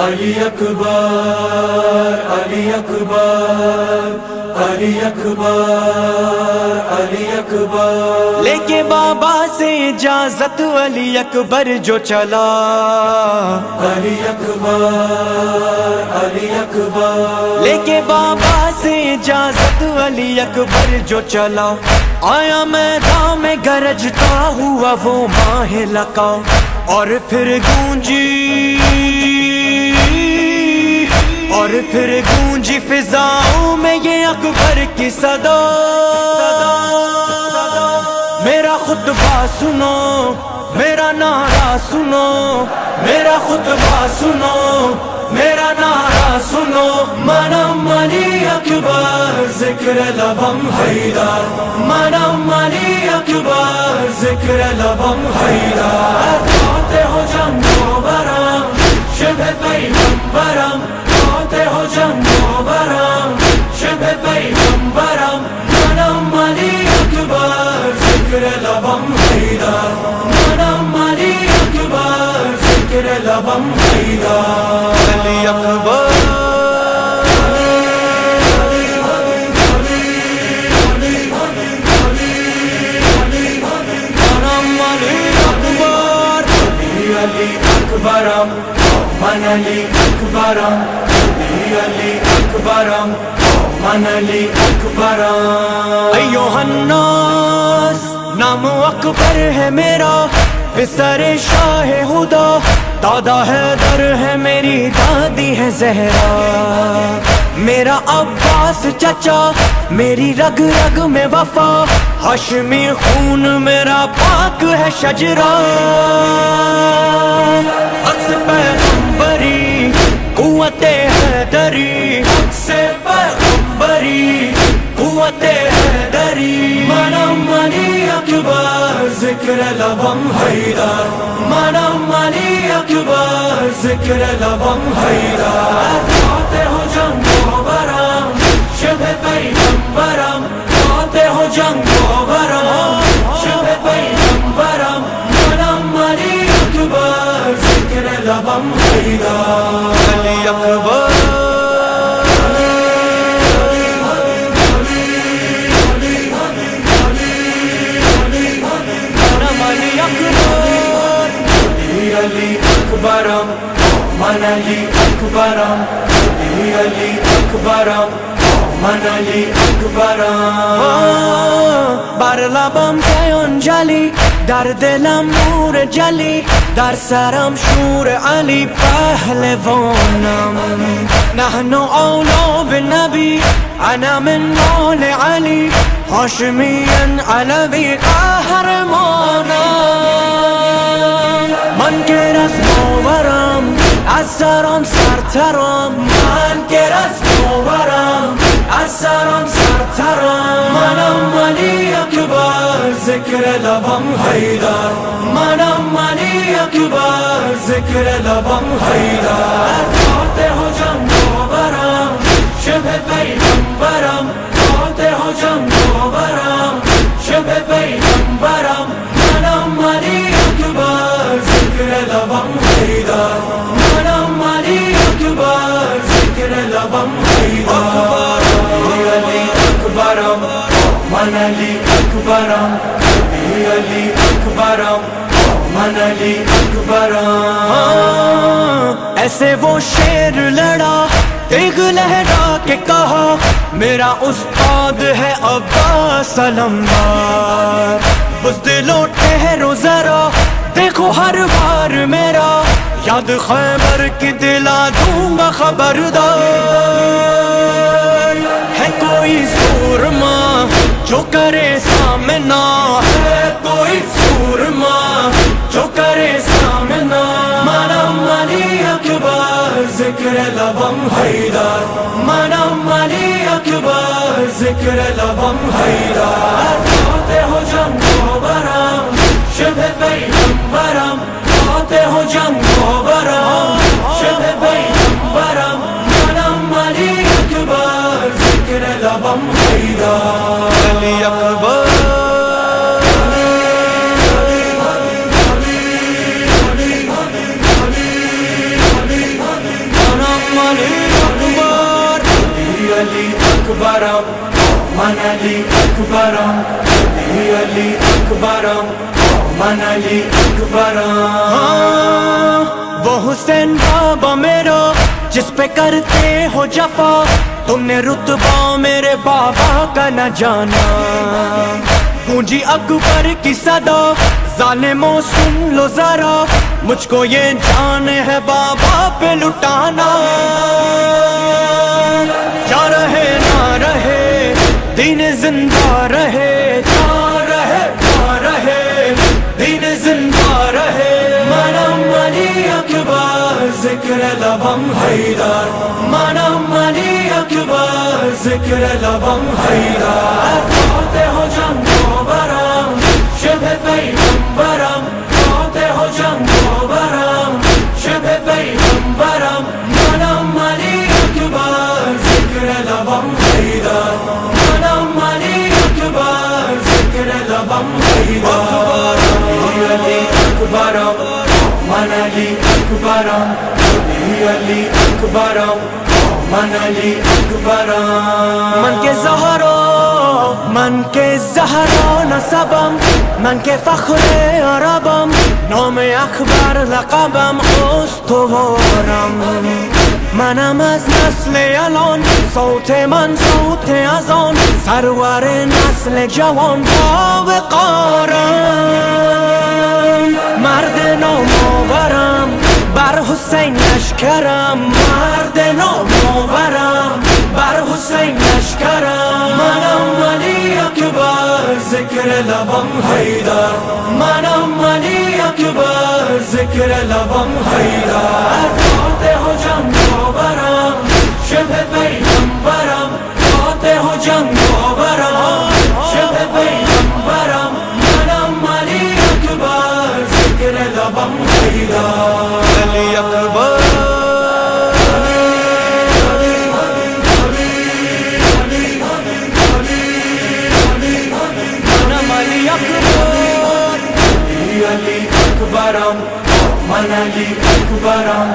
علی اکبر علی اکبر علی اکبر علی اکبر، لے کے بابا سے اجازت علی اکبر جو چلا، علی اکبر علی اکبر، لے کے بابا سے اجازت علی اکبر جو چلا، آیا میدان میں گرجتا ہوا وہ ماہ لقا، اور پھر گونجی فضاؤں میں یہ اکبر کی صدا، میرا خطبہ سنو میرا نعرہ سنو، میرا خطبہ سنو میرا نعرہ سنو، منم علی اکبر ذکر لبم حیدر، منم علی اکبر ذکر لبم حیدر، آتے ہو جنگ و برم شبہ پیغمبرم، آتے ہو جنگ و برم شبہ پیغمبرم، منم علی اکبر ذکر لبم حیدر، منم علی اکبر ذکر لبم حیدر، علی اکبر اکبرم، من علی اکبرم، علی اکبرم، من علی اکبرم، ایوہ الناس نام اکبر ہے میرا، پسر شاہ ہدا، دادا حیدر ہے میری دادی ہے زہرا، میرا عباس چچا میری رگ رگ میں وفا، ہاشمی خون میرا پاک ہے شجرا، عکس پیغمبری قوت حیدری، عکس پیغمبری قوت حیدری، منم علی اکبر ذکر لبم حیدر، منم علی اکبر ذکر لبم حیدر، آتے ہو جنگ و برم شبہ پیغمبرم، آتے ہو جنگ و برم شبہ پیغمبرم، منم علی اکبر ذکر لبم حیدر، علی اکبر علی اکبرم، من علی اکبرم، علی اکبرم، من علی اکبرم، بر لبم پیان جلی، در دلم نور جلی، در سرم شور علی پهلوانم، نحن اولا بالنبی انا من آل علی، هاشمیا علوی قهرمانم، من که رسم آورم از سرم سرترم، من که رسم آورم از سرم سرترم، منم علی اکبر ذکر لبم حیدر، منم علی اکبر ذکر لبم حیدر، آتے ہو جنگ و برم شبہ پیغمبرم، آتے ہو جنگ و برم شبہ پیغمبرم، منم علی اکبر ذکر لبم حیدر، منم علی اکبر ذکر لبم حیدر، علی اکبرم، من علی اکبرم، علی اکبرم، من علی اکبرم، ایسے وہ شیر لڑا تیغ لہرا کے کہا، میرا استاد ہے عباس علمدار، بزدلو ٹھہرو ذرا دیکھو ہر بار میرا، یاد خیبر کی دلا دوں گا خبردار، ہے کوئی سورما جو کرے سامنا، ہے کوئی سورما جو کرے سامنا، منم علی اکبر ذکر لبم حیدر، منم علی اکبر ذکر لبم حیدر، آتے ہو جنگ و برم شبہ پیغمبرم، آتے ہو جنگ و برم شبہ پیغمبرم، منم علی اکبر ذکر لبم حیدر، علی اکبر علی اکبرم من علی اکبرم علی اکبرم من علی اکبرم وہ حسین بابا میرا جس پہ کرتے ہو جفا تم نے رتبہ میرے بابا کا نہ جانا گونجی اکبر کی صدا ظالموں سن لو ذرا مجھ کو یہ جان ہے بابا پہ لٹانا کیا رہے نہ رہے دین زندہ رہے دین زندہ رہے منم علی اکبر ذکر لبم حیدر منم علی اکبر ذکر لبم حیدر فاتح ہو جنگو برم شبہ پیغمبرم فاتح ہو جنگو برم شبہ پیغمبرم منم علی اکبر ذکر لبم حیدر منم علی اکبر ذکر لبم حیدر علی اکبرم من علی اکبرم علی اکبرم من علی اکبرم من کے زہرا نسبم من کے فخر عربم نام اکبر لقبم استوارم منم از نسل الان صوت من صوت ازان سرور نسل جوان با وقارم مرد نامآورم بر حسین لشکرم مرد نامآورم بر حسین لشکرم منم علی اکبر ذکر لبم حیدر منم علی اکبر ذکر لبم حیدر فاتح و جنگاورم شبہ پیغمبرم فاتح و جنگاورم شبہ پیغمبرم منم علی اکبر ذکر لبم حیدر علی اکبر علی اکبرم من علی اکبرم